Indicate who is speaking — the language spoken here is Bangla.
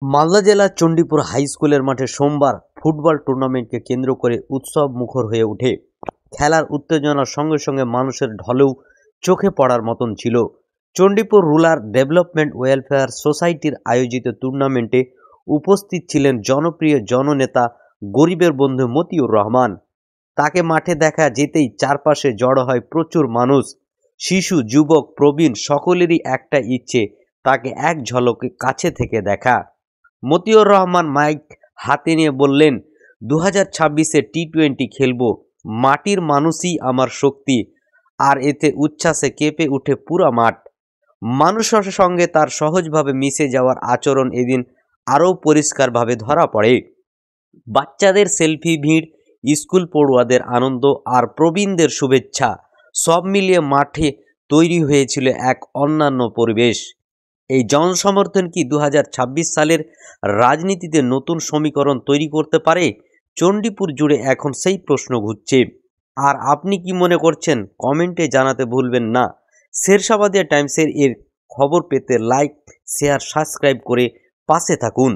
Speaker 1: মালদা জেলার চণ্ডীপুর হাই স্কুলের মাঠে সোমবার ফুটবল টুর্নামেন্টকে কেন্দ্র করে উৎসব মুখর হয়ে ওঠে। খেলার উত্তেজনার সঙ্গে সঙ্গে মানুষের ঢলেও চোখে পড়ার মতন ছিল। চণ্ডীপুর রুরাল ডেভেলপমেন্ট ওয়েলফেয়ার সোসাইটির আয়োজিত টুর্নামেন্টে উপস্থিত ছিলেন জনপ্রিয় জননেতা গরিবের বন্ধু মতিউর রহমান। তাকে মাঠে দেখা যেতেই চারপাশে জড়ো হয় প্রচুর মানুষ। শিশু, যুবক, প্রবীণ সকলেরই একটা ইচ্ছে, তাকে এক ঝলকে কাছে থেকে দেখা। মতিউর রহমান মাইক হাতে নিয়ে বললেন, 2026-এ টি-20 খেলবো, মাটির মানুষই আমার শক্তি। আর এতে উচ্ছ্বাসে কেঁপে উঠে পুরো মাঠ। মানুষের সঙ্গে তার সহজভাবে মিশে যাওয়ার আচরণ এদিন আরও পরিষ্কারভাবে ধরা পড়ে। বাচ্চাদের সেলফি ভিড়, স্কুল পড়ুয়াদের আনন্দ আর প্রবীণদের শুভেচ্ছা, সব মিলিয়ে মাঠে তৈরি হয়েছিল এক অন্যান্য পরিবেশ। এই জনসমর্থন কি 2026 সালের রাজনীতিতে নতুন সমীকরণ তৈরি করতে পারে? চণ্ডীপুর জুড়ে এখন সেই প্রশ্ন ঘুরছে। আর আপনি কি মনে করছেন কমেন্টে জানাতে ভুলবেন না। শেরশাবাদিয়া টাইমসের এর খবর পেতে লাইক, শেয়ার, সাবস্ক্রাইব করে পাশে থাকুন।